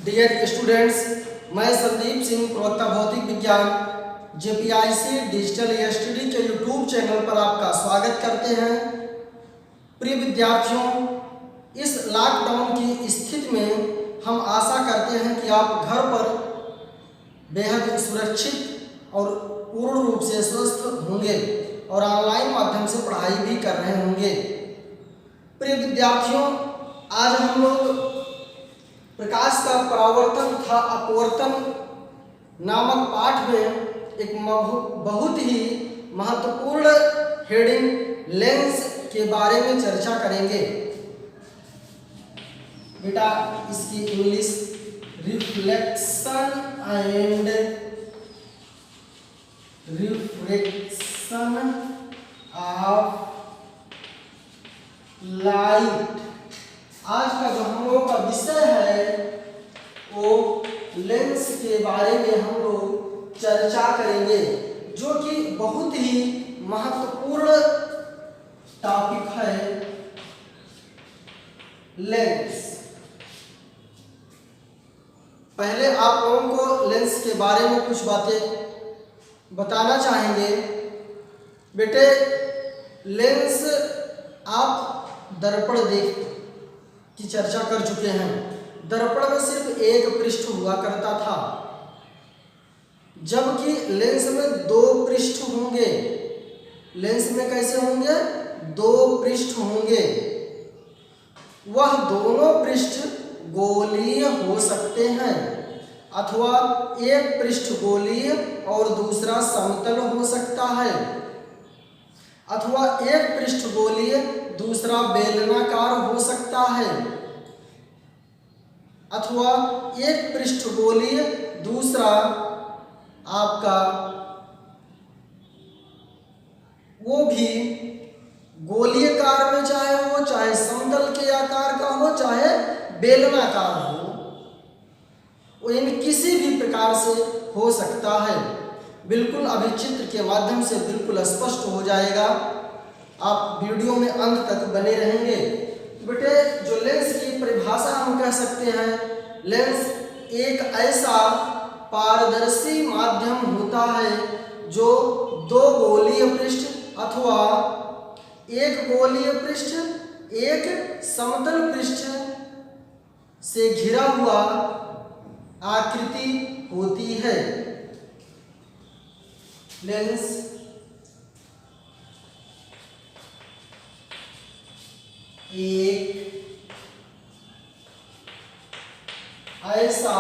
Dear students, मैं संदीप सिंह, प्रवक्ता भौतिक विज्ञान, जेपीआईसी डिजिटल स्टडी के यूट्यूब चैनल पर आपका स्वागत करते हैं। प्रिय विद्यार्थियों, इस लॉकडाउन की स्थिति में हम आशा करते हैं कि आप घर पर बेहद सुरक्षित और पूर्ण रूप से स्वस्थ होंगे और ऑनलाइन माध्यम से पढ़ाई भी कर रहे होंगे। प्रिय विद्यार्थियों, आज हम लोग प्रकाश का परावर्तन तथा अपवर्तन नामक पाठ में एक बहुत ही महत्वपूर्ण हेडिंग लेंस के बारे में चर्चा करेंगे। बेटा, इसकी English reflection and refraction of light. आज का जो हम लोग का विषय है वो लेंस के बारे में हम लोग चर्चा करेंगे, जो कि बहुत ही महत्वपूर्ण टॉपिक है लेंस। पहले आप लोगों को लेंस के बारे में कुछ बातें बताना चाहेंगे। बेटे, लेंस आप दर्पण देख की चर्चा कर चुके हैं। दर्पण में सिर्फ एक पृष्ठ हुआ करता था, जबकि लेंस में दो पृष्ठ होंगे। लेंस में कैसे होंगे? दो पृष्ठ होंगे। वह दोनों पृष्ठ गोलीय हो सकते हैं, अथवा एक पृष्ठ गोलीय और दूसरा समतल हो सकता है, अथवा एक पृष्ठ गोलीय दूसरा बेलनाकार हो सकता है, अथवा एक पृष्ठ गोलीय दूसरा आपका वो भी गोलीयकार में, चाहे समतल के आकार का हो, चाहे बेलनाकार हो, वो इन किसी भी प्रकार से हो सकता है। बिल्कुल अभी चित्र के माध्यम से बिल्कुल स्पष्ट हो जाएगा। आप वीडियो में अंत तक बने रहेंगे। बेटे, जो लेंस की परिभाषा हम कह सकते हैं, लेंस एक ऐसा पारदर्शी माध्यम होता है जो दो गोलीय पृष्ठ अथवा एक गोलीय पृष्ठ, एक समतल पृष्ठ से घिरा हुआ आकृति होती है। लेंस एक ऐसा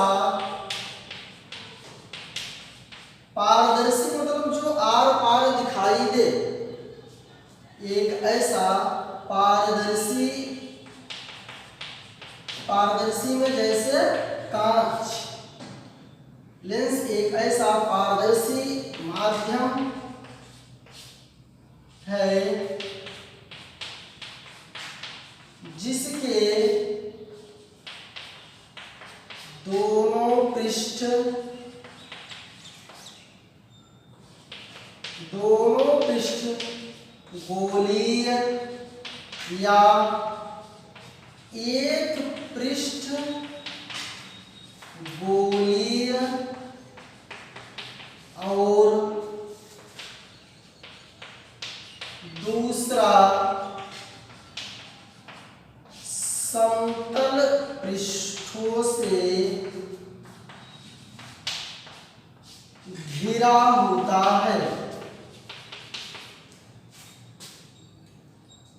पारदर्शी, मतलब जो आर पार दिखाई दे, एक ऐसा पारदर्शी में जैसे कांच। लेंस एक ऐसा पारदर्शी माध्यम है जिसके दोनों पृष्ठ गोलीय या एक पृष्ठ गोलीय और दूसरा समतल पृष्ठों से घिरा होता है।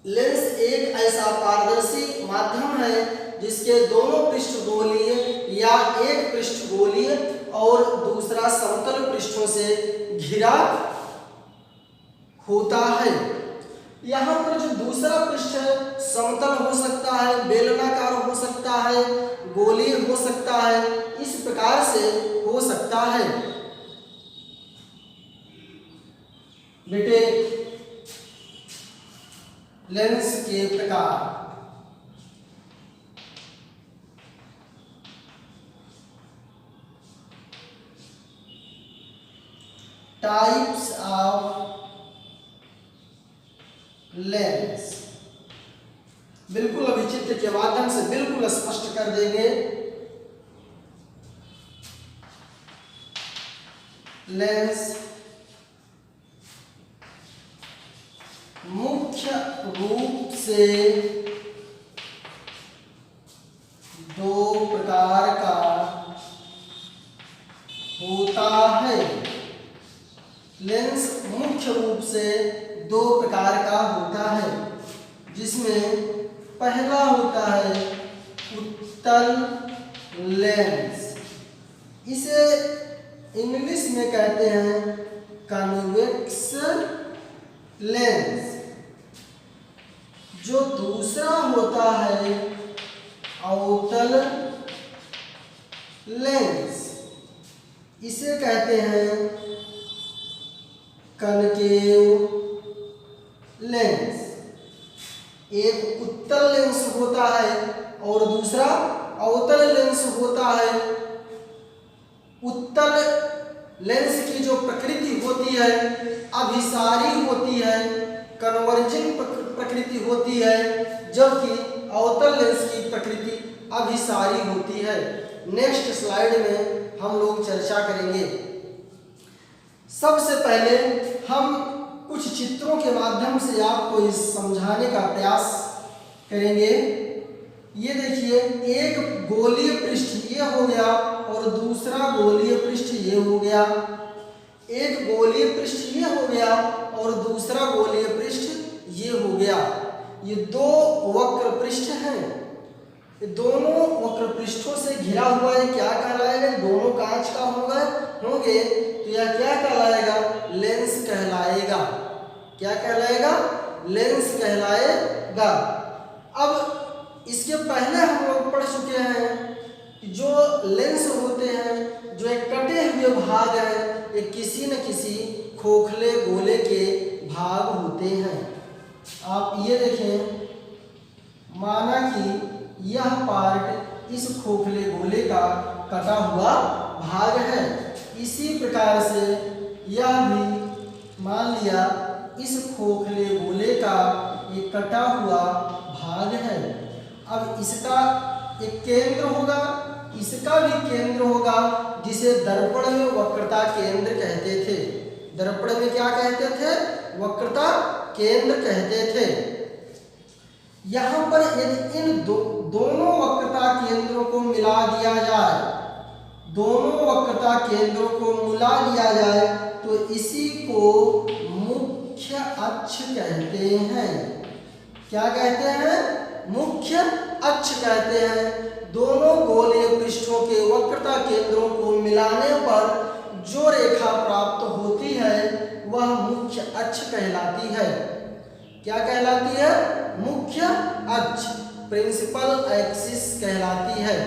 लेंस एक ऐसा पारदर्शी माध्यम है जिसके दोनों पृष्ठ गोलीय या एक पृष्ठ गोलीय और दूसरा समतल पृष्ठों से घिरा होता है। यहाँ पर जो दूसरा पृष्ठ है, समतल हो सकता है, बेलनाकार हो सकता है, गोलीय हो सकता है, इस प्रकार से हो सकता है। बेटे, लेंस के प्रकार। Types of lens. बिल्कुल अभी चित्र के माध्यम से बिल्कुल स्पष्ट कर देंगे। लेंस मुख्य रूप से दो प्रकार का होता है। लेंस मुख्य रूप से दो प्रकार का होता है, जिसमें पहला होता है उत्तल लेंस। इसे इंग्लिश में कहते हैं कन्वेक्स लेंस। जो दूसरा होता है अवतल लेंस, इसे कहते हैं कनकेव लेंस। एक उत्तल लेंस होता है और दूसरा अवतल लेंस होता है। उत्तल लेंस की जो प्रकृति होती है अभिसारी होती है, कन्वर्जिंग प्रकृति होती है, जबकि अवतल लेंस की प्रकृति अभिसारी होती है। नेक्स्ट स्लाइड में हम लोग चर्चा करेंगे। सबसे पहले हम कुछ चित्रों के माध्यम से आपको इस समझाने का प्रयास करेंगे। ये देखिए, एक गोलीय पृष्ठ ये हो गया और दूसरा गोलीय पृष्ठ ये हो गया। एक गोलीय पृष्ठ ये हो गया और दूसरा गोलीय पृष्ठ ये हो गया। ये दो वक्र पृष्ठ हैं। ये दोनों वक्र पृष्ठों से घिरा हुआ है, क्या कहलाएगा? दोनों कांच का होंगे तो यह क्या कहलाएगा? लेंस कहलाएगा। क्या कहलाएगा? लेंस कहलाएगा। अब इसके पहले हम लोग पढ़ चुके हैं कि जो लेंस होते हैं, जो एक कटे हुए भाग हैं, ये किसी न किसी खोखले गोले के भाग होते हैं। आप ये देखें, माना कि यह पार्ट इस खोखले गोले का कटा हुआ भाग है। इसी प्रकार से यह भी मान लिया इस खोखले गोले का एक कटा हुआ भाग है। अब इसका एक केंद्र होगा, इसका भी केंद्र होगा, जिसे दर्पण में वक्रता केंद्र कहते थे। दर्पण में क्या कहते थे? वक्रता केंद्र कहते थे। यहाँ पर यदि इन दोनों वक्रता केंद्रों को मिला दिया जाए, दोनों वक्रता केंद्रों को मिला दिया जाए तो इसी को मुख्य अक्ष कहते हैं। क्या कहते हैं? मुख्य अक्ष कहते हैं। दोनों गोलीय पृष्ठों के वक्रता केंद्रों को मिलाने पर जो रेखा प्राप्त होती है वह मुख्य अक्ष कहलाती है। क्या कहलाती है? मुख्य अक्ष, प्रिंसिपल एक्सिस कहलाती है,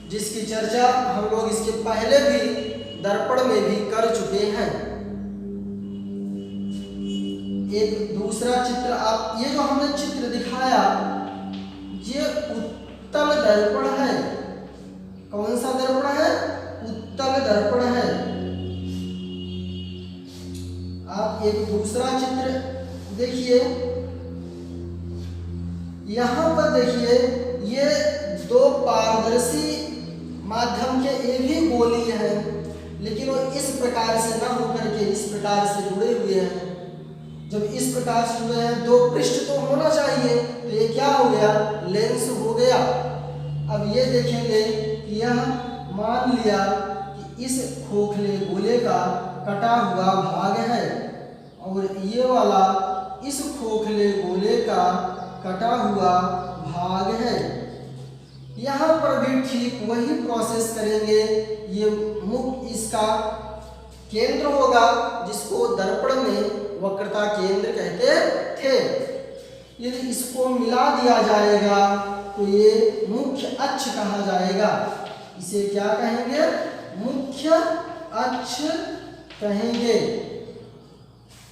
जिसकी चर्चा हम लोग इसके पहले भी दर्पण में भी कर चुके हैं। एक दूसरा चित्र, आप ये जो हमने चित्र दिखाया, ये उत्तल दर्पण है। कौन सा दर्पण है? उत्तल दर्पण है। आप एक दूसरा चित्र देखिए, यहां पर देखिए, ये दो पारदर्शी माध्यम के एक ही गोलीय हैं, लेकिन वो इस प्रकार से ना होकर के इस प्रकार से जुड़े हुए हैं। जब इस प्रकार से जुड़े हैं, दो पृष्ठ तो होना चाहिए, तो ये क्या हो गया? लेंस हो गया। अब ये देखेंगे कि यह मान लिया कि इस खोखले गोले का कटा हुआ भाग है और ये वाला इस खोखले गोले का कटा हुआ भाग है। यहाँ पर भी ठीक वही प्रोसेस करेंगे। ये मुख्य इसका केंद्र होगा, जिसको दर्पण में वक्रता केंद्र कहते थे। यदि इसको मिला दिया जाएगा तो ये मुख्य अक्ष कहा जाएगा। इसे क्या कहेंगे? मुख्य अक्ष कहेंगे।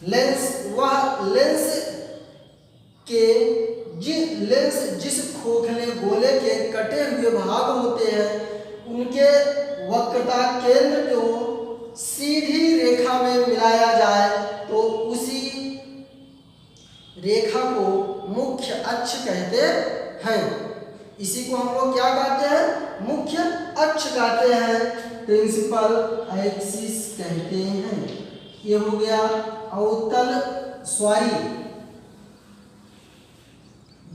लेंस, वह लेंस जिस खोखले गोले के कटे हुए भाग होते हैं, उनके वक्रता केंद्र को सीधी रेखा में मिलाया जाए तो उसी रेखा को मुख्य अक्ष कहते हैं। इसी को हम लोग क्या कहते हैं? मुख्य अक्ष कहते हैं। प्रिंसिपल एक्सिस कहते हैं। ये हो गया अवतल सॉरी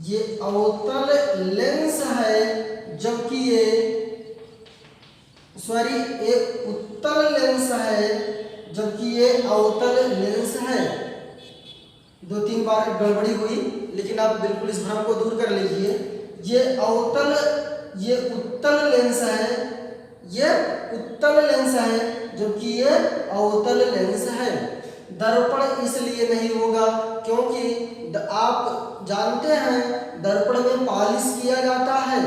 ये अवतल लेंस है, जबकि ये सॉरी ये उत्तल लेंस है, जबकि ये अवतल लेंस है। 2-3 बार गड़बड़ी हुई, लेकिन आप बिल्कुल इस भ्रम को दूर कर लीजिए। ये उत्तल लेंस है, ये उत्तल लेंस है, जबकि ये अवतल लेंस है। दर्पण इसलिए नहीं होगा क्योंकि आप जानते हैं दर्पण में पॉलिश किया जाता है।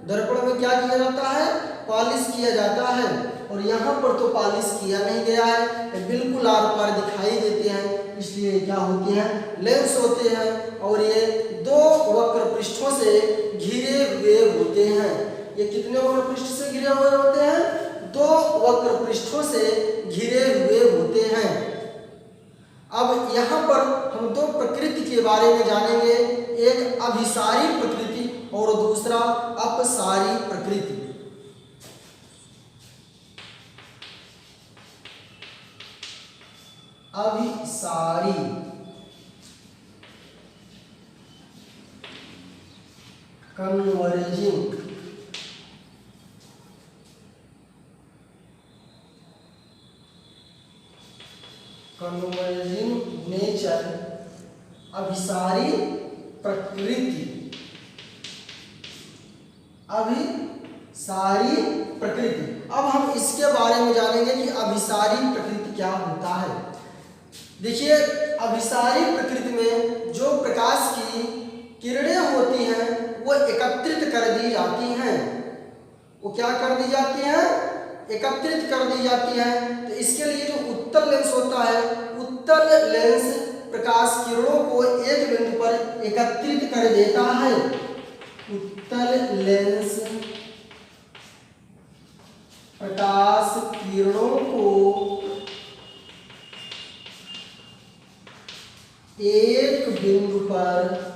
दर्पण में क्या किया जाता है? पॉलिश किया जाता है, और यहाँ पर तो पॉलिश किया नहीं गया है, बिल्कुल आर पार दिखाई देते हैं, इसलिए क्या होते हैं? लेंस होते हैं। और ये 2 वक्र पृष्ठों से घिरे हुए होते हैं। ये कितने वक्र पृष्ठ से घिरे हुए होते हैं? 2 वक्र पृष्ठों से घिरे हुए होते हैं। अब यहाँ पर हम 2 प्रकृति के बारे में जानेंगे, एक अभिसारी प्रकृति और दूसरा अपसारी प्रकृति। अभिसारी कन्वर्जिंग नेचर, अभिसारी प्रकृति। अभिसारी प्रकृति, अब हम इसके बारे में जानेंगे कि अभिसारी प्रकृति क्या होता है। देखिए, अभिसारी प्रकृति में जो प्रकाश की किरणें होती हैं वो एकत्रित कर दी जाती हैं। वो क्या कर दी जाती हैं? एकत्रित कर दी जाती हैं। तो इसके लिए जो उत्तल लेंस होता है, उत्तल लेंस प्रकाश किरणों को एक बिंदु पर एकत्रित कर देता है। उत्तल लेंस प्रकाश किरणों को एक बिंदु पर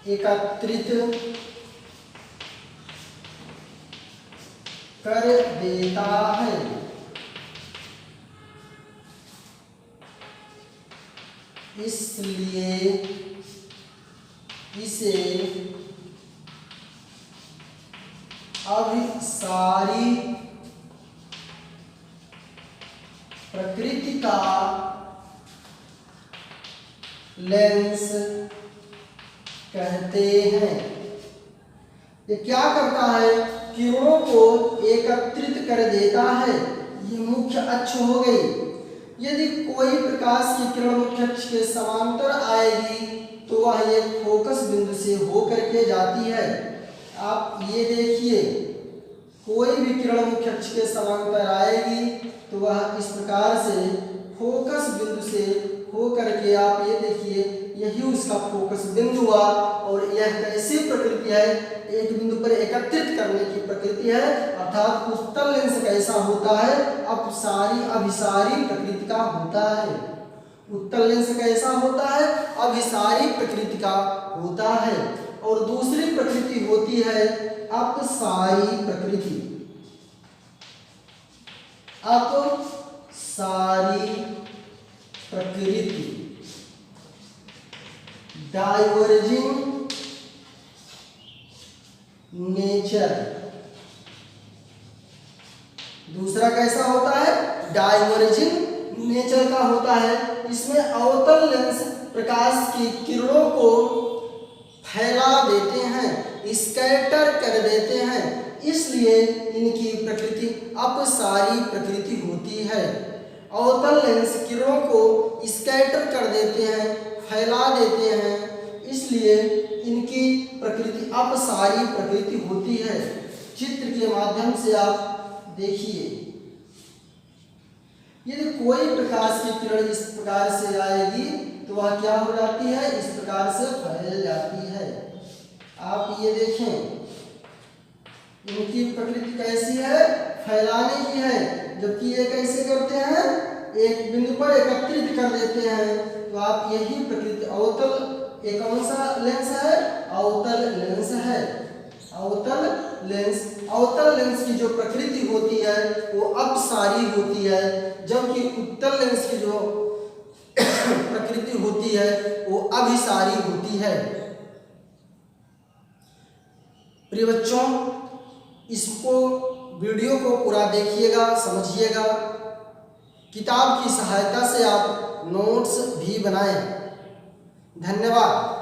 एकत्रित कर देता है। इसलिए इसे अभिसारी प्रकृति का लेंस कहते हैं। ये क्या करता है? किरणों को एकत्रित कर देता है। ये मुख्य अक्ष हो गई। यदि कोई प्रकाश की किरण मुख्य अक्ष के समांतर आएगी तो वह एक फोकस बिंदु से होकर के जाती है। आप ये देखिए, कोई भी किरण मुख्य अक्ष के समांतर आएगी तो वह इस प्रकार से फोकस बिंदु से होकर के, आप ये देखिए, यही उसका फोकस बिंदु हुआ। और यह कैसी प्रकृति है? एक बिंदु पर एकत्रित करने की प्रकृति है। अर्थात उत्तल लेंस कैसा होता है? अभिसारी प्रकृति का होता है। उत्तल लेंस कैसा होता है? अभिसारी प्रकृति का होता है। और दूसरी प्रकृति होती है अपसारी प्रकृति। अपसारी प्रकृति डाइवर्जिंग नेचर। दूसरा कैसा होता है? डाइवर्जिंग नेचर का होता है। इसमें अवतल लेंस प्रकाश की किरणों को फैला देते हैं, स्कैटर कर देते हैं, इसलिए इनकी प्रकृति अपसारी प्रकृति होती है। अवतल लेंस किरणों को स्कैटर कर देते हैं, फैला देते हैं, इसलिए इनकी प्रकृति अपसारी प्रकृति होती है। चित्र के माध्यम से आप देखिए, यदि कोई प्रकाश की किरण इस प्रकार से आएगी तो वह क्या हो जाती है? इस प्रकार से फैल जाती है। आप ये देखें, इनकी प्रकृति कैसी है? फैलाने की है। जबकि ये कैसे करते हैं? एक बिंदु पर एकत्रित कर देते हैं। तो आप यही प्रकृति अवतल, एक कौन सा लेंस है? अवतल लेंस है। अवतल लेंस की जो प्रकृति होती है वो अपसारी होती है, जबकि उत्तल लेंस की जो प्रकृति होती है वो अभिसारी होती है। प्रिय बच्चों, इसको वीडियो को पूरा देखिएगा, समझिएगा। किताब की सहायता से आप नोट्स भी बनाएं। धन्यवाद।